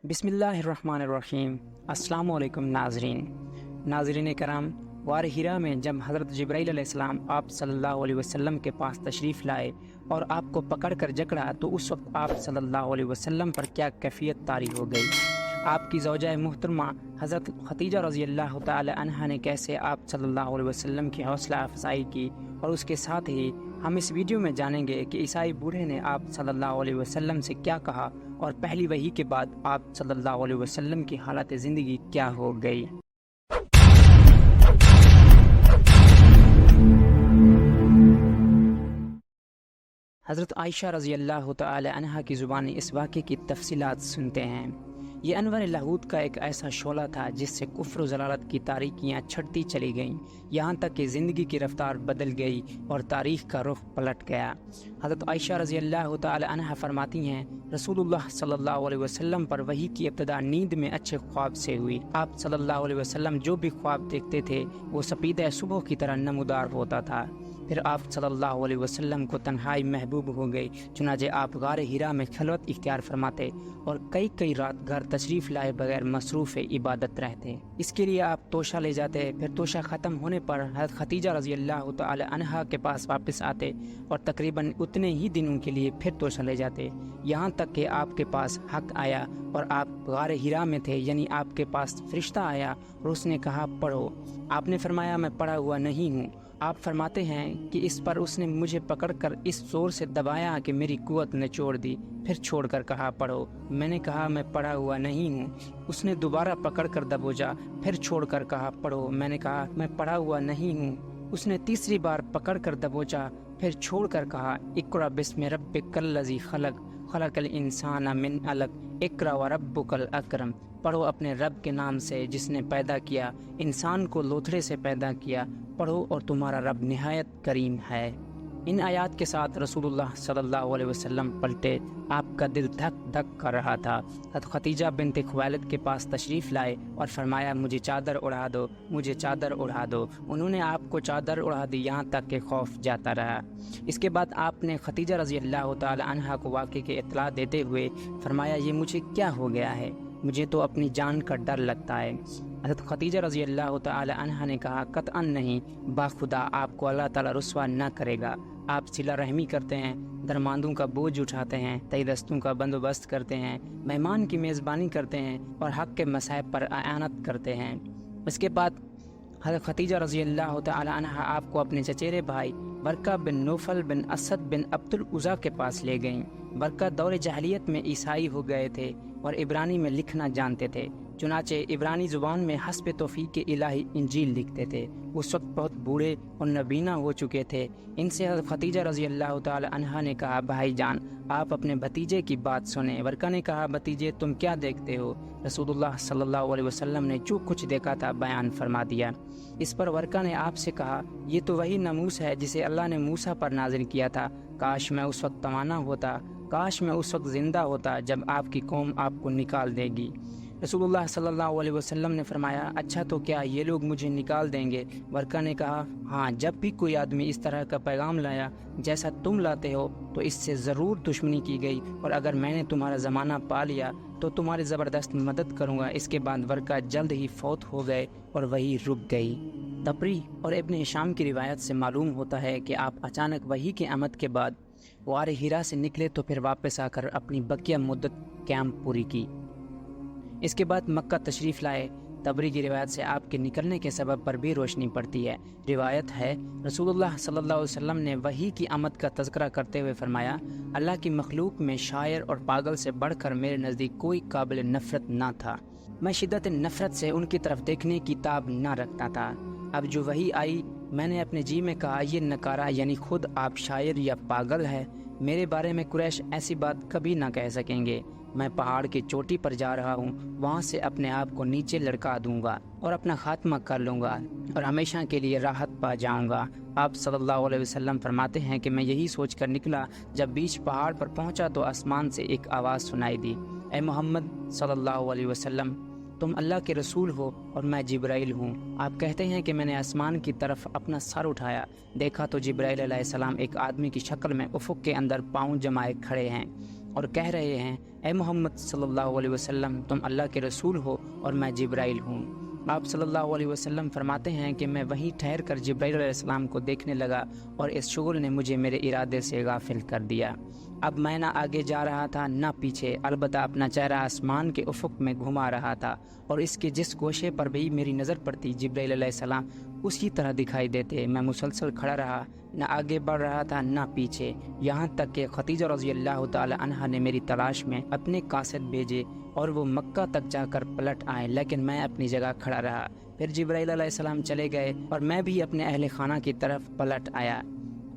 बिस्मिल्लाहिर्रहमानिर्रहीम। अस्सलाम वालेकुम नाज़रीन करम। वार हिरा में जब हज़रत जिब्राईल अलैहिस्सलाम आप सल्लल्लाहु अलैहि वसल्लम के पास तशरीफ़ लाए और आपको पकड़ कर जकड़ा तो उस वक्त आप सल्लल्लाहु अलैहि वसल्लम पर क्या कैफियत तारी हो गई। आपकी ज़ौजा मुहतरमा हज़रत खतीजा रज़ी अल्लाह तआला अन्हा ने कैसे आप सल्लल्लाहु अलैहि वसल्लम की हौसला अफजाई की, और उसके साथ ही हम इस वीडियो में जानेंगे कि ईसाई बूढ़े ने आप सल्लल्लाहु अलैहि वसल्लम से क्या कहा और पहली वही के बाद आप सल्लल्लाहु अलैहि वसल्लम की हालत ज़िंदगी क्या हो गई। हज़रत आयशा रज़ी अल्लाह तआला अन्हा की ज़ुबानी इस वाक़े की तफसीलात सुनते हैं। ये अनवर लाहूद का एक ऐसा शोला था जिससे कुफ्र व ज़लालत की तारीकियाँ छटती चली गईं, यहाँ तक कि ज़िंदगी की रफ्तार बदल गई और तारीख़ का रुख पलट गया। हज़रत आयशा रज़ी अल्लाह तआला अन्हा फरमाती हैं, रसूलुल्लाह सल्लल्लाहु अलैहि वसल्लम पर वही की इब्तिदा नींद में अच्छे ख्वाब से हुई। आप सल्लल्लाहु अलैहि वसल्लम जो भी ख्वाब देखते थे वो सपीदा सुबह की तरह नमूदार होता था। फिर आप सल्लल्लाहु अलैहि वसल्लम को तन्हाई महबूब हो गई, चुनाचे आप गार हिरा में खलवत इख्तियार फरमाते और कई कई रात घर तशरीफ़ लाए बगैर मसरूफ़ इबादत रहते। इसके लिए आप तोशा ले जाते, फिर तोशा ख़त्म होने पर हज़रत खतीजा रज़ी अल्लाह तआला अन्हा के पास वापस आते और तकरीबन उतने ही दिनों के लिए फिर तोशा ले जाते, यहाँ तक कि आपके पास हक आया और आप गार हिरा में थे, यानी आपके पास फरिश्ता आया और उसने कहा पढ़ो। आपने फरमाया मैं पढ़ा हुआ नहीं हूँ। आप फरमाते हैं कि इस पर उसने मुझे पकड़कर इस जोर से दबाया कि मेरी कुव्वत ने छोड़ दी, फिर छोड़कर कहा पढ़ो। मैंने कहा मैं पढ़ा हुआ नहीं हूँ। उसने दोबारा पकड़कर दबोचा, फिर छोड़कर कहा पढ़ो। मैंने कहा मैं पढ़ा हुआ नहीं हूँ। उसने तीसरी बार पकड़कर दबोचा, फिर छोड़कर कहा इक़रा बिस्मि रब्बिकल्लज़ी खलक़ खलक़ल इंसाना मिन अलक़ इक़रा व रब्बुकल अकरम। पढ़ो अपने रब के नाम से जिसने पैदा किया, इंसान को लोथड़े से पैदा किया। पढ़ो और तुम्हारा रब निहायत करीम है। इन आयात के साथ रसूलुल्लाह सल्लल्लाहु अलैहि वसल्लम पलटे। आपका दिल धक धक कर रहा था। हज़रत खतीजा बिन्त खुवैलिद के पास तशरीफ़ लाए और फरमाया मुझे चादर उड़ा दो, मुझे चादर उड़ा दो। उन्होंने आपको चादर उड़ा दी, यहाँ तक कि खौफ जाता रहा। इसके बाद आपने खतीजा रज़ी अल्लाह तआला अन्हा को वाक़े की इत्तला देते हुए फरमाया ये मुझे क्या हो गया है, मुझे तो अपनी जान का डर लगता है। हज़रत खतीजा रज़ी अल्लाह तआला अन्हा ने कहा कतअन नहीं, बाखुदा आपको अल्लाह ताला रुस्वा न करेगा। आप सिला रहमी करते हैं, दरमांदों का बोझ उठाते हैं, तई दस्तों का बंदोबस्त करते हैं, मेहमान की मेज़बानी करते हैं और हक़ के मसाइब पर आयानत करते हैं। इसके बाद हज़रत खतीजा रज़ी अल्लाह तआला अन्हा आपको अपने चचेरे भाई बरका बिन नौफल बिन असद बिन अब्दुल उज़ा के पास ले गईं। बरका दौर जहलियत में ईसाई हो गए थे और इब्रानी में लिखना जानते थे, चुनाचे इब्रानी ज़ुबान में हस्ब तौफ़ीक़ इलाही इंजील लिखते थे। उस वक्त बहुत बूढ़े और नबीना हो चुके थे। इनसे हज़रत खतीजा रज़ी अल्लाह तआला अन्हा ने कहा भाई जान आप अपने भतीजे की बात सुने। बरका ने कहा भतीजे तुम क्या देखते हो। रसूलुल्लाह सल्लल्लाहु अलैहि वसल्लम ने जो कुछ देखा था बयान फरमा दिया। इस पर वर्का ने आपसे कहा ये तो वही नमूस है जिसे अल्लाह ने मूसा पर नाज़िल किया था। काश मैं उस वक्त तवाना होता, काश मैं उस वक्त ज़िंदा होता जब आपकी कौम आपको निकाल देगी। रसूलुल्लाह सल्लल्लाहु अलैहि वसल्लम ने फरमाया अच्छा तो क्या ये लोग मुझे निकाल देंगे। वर्का ने कहा हाँ, जब भी कोई आदमी इस तरह का पैगाम लाया जैसा तुम लाते हो तो इससे ज़रूर दुश्मनी की गई, और अगर मैंने तुम्हारा ज़माना पा लिया तो तुम्हारी ज़बरदस्त मदद करूँगा। इसके बाद वर्का जल्द ही फौत हो गए और वही रुक गई। तबरी और इब्न हिशाम की रिवायत से मालूम होता है कि आप अचानक वही के आमद के बाद वार हिरा से निकले तो फिर वापस आकर अपनी बकिया मुद्दत कैंप पूरी की। इसके बाद मक्का तशरीफ़ लाए। तबरी की रिवायत से आपके निकलने के सबब पर भी रोशनी पड़ती है। रिवायत है रसूलुल्लाह सल्लल्लाहु अलैहि वसल्लम ने वही की आमद का तज़किरा करते हुए फरमाया अल्लाह की मखलूक में शायर और पागल से बढ़कर मेरे नज़दीक कोई काबिल नफ़रत ना था। मैं शिद्दत नफ़रत से उनकी तरफ देखने की ताब ना रखता था। अब जो वही आई मैंने अपने जी में कहा ये नकारा यानी खुद आप शायर या पागल है। मेरे बारे में कुरैश ऐसी बात कभी ना कह सकेंगे। मैं पहाड़ की चोटी पर जा रहा हूँ, वहाँ से अपने आप को नीचे लटका दूंगा और अपना खात्मा कर लूँगा और हमेशा के लिए राहत पा जाऊँगा। आप सल्लल्लाहु अलैहि वसल्लम फरमाते हैं कि मैं यही सोचकर निकला, जब बीच पहाड़ पर पहुँचा तो आसमान से एक आवाज़ सुनाई दी, ए मोहम्मद सल्लल्लाहु अलैहि वसल्लम تم اللہ کے رسول ہو اور میں جبرائیل ہوں۔ آپ کہتے ہیں کہ میں نے آسمان کی طرف اپنا سر اٹھایا، دیکھا تو جبرائیل علیہ السلام ایک آدمی کی شکل میں افق کے اندر پاؤں جمائے کھڑے ہیں اور کہہ رہے ہیں، اے محمد صلی اللہ علیہ وسلم، تم اللہ کے رسول ہو اور میں جبرائیل ہوں۔ آپ صلی اللہ علیہ وسلم فرماتے ہیں کہ میں وہیں ٹھہر کر جبرائیل علیہ السلام کو دیکھنے لگا اور اس شغل نے مجھے میرے ارادے سے غافل کر دیا۔ اب میں نہ آگے جا رہا تھا نہ پیچھے، البتہ اپنا چہرہ آسمان کے افق میں گھما رہا تھا، اور اس کے جس گوشے پر بھی میری نظر پڑتی جبرائیل علیہ السلام اسی طرح دکھائی دیتے۔ میں مسلسل کھڑا رہا، نہ آگے بڑھ رہا تھا نہ پیچھے، یہاں تک کہ خدیجہ رضی اللہ تعالی عنہا نے میری تلاش میں اپنے قاصد بھیجے اور وہ مکہ تک جا کر پلٹ آئے، لیکن میں اپنی جگہ کھڑا رہا۔ پھر جبرائیل علیہ السلام چلے گئے اور میں بھی اپنے اہل خانہ کی طرف پلٹ آیا۔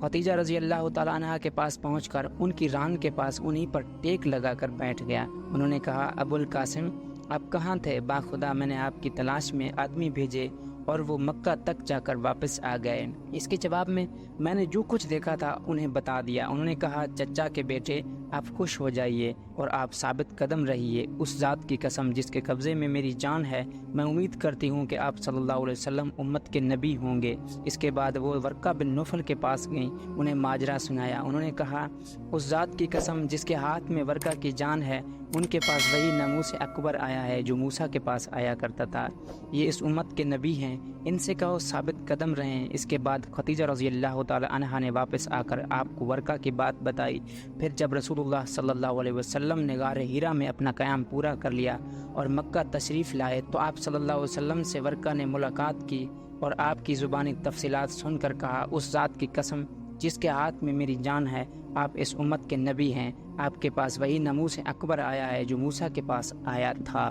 خدیجہ رضی اللہ تعالی عنہا کے پاس پہنچ کر ان کی ران کے پاس انہی پر ٹیک لگا کر بیٹھ گیا۔ انہوں نے کہا، ابو القاسم، آپ کہاں تھے؟ باخدا میں نے آپ کی تلاش میں آدمی بھیجے اور وہ مکہ تک جا کر واپس آ گئے۔ اس کے جواب میں نے جو کچھ دیکھا تھا انہیں بتا دیا۔ انہوں نے کہا، چچا کے بیٹے، آپ خوش ہو جائیے اور آپ ثابت قدم رہیے۔ اس ذات کی قسم جس کے قبضے میں میری جان ہے، میں امید کرتی ہوں کہ آپ صلی اللہ علیہ وسلم امت کے نبی ہوں گے۔ اس کے بعد وہ ورقہ بن نوفل کے پاس گئیں، انہیں ماجرا سنایا۔ انہوں نے کہا، اس ذات کی قسم جس کے ہاتھ میں ورقہ کی جان ہے، ان کے پاس وہی ناموس اکبر آیا ہے جو موسیٰ کے پاس آیا کرتا تھا۔ یہ اس امت کے نبی ہیں، ان سے کہو ثابت قدم رہیں۔ اس کے بعد خدیجہ رضی اللہ تعالی عنہا نے واپس آ کر آپ کو ورقہ کی بات بتائی۔ پھر جب رسول اللہ صلی اللہ علیہ وسلم نے غار ہیرا میں اپنا قیام پورا کر لیا اور مکہ تشریف لائے تو آپ صلی اللہ علیہ وسلم سے ورقہ نے ملاقات کی اور آپ کی زبانی تفصیلات سن کر کہا، اس ذات کی قسم جس کے ہاتھ میں میری جان ہے، آپ اس امت کے نبی ہیں۔ آپ کے پاس وہی ناموس اکبر آیا ہے جو موسیٰ کے پاس آیا تھا۔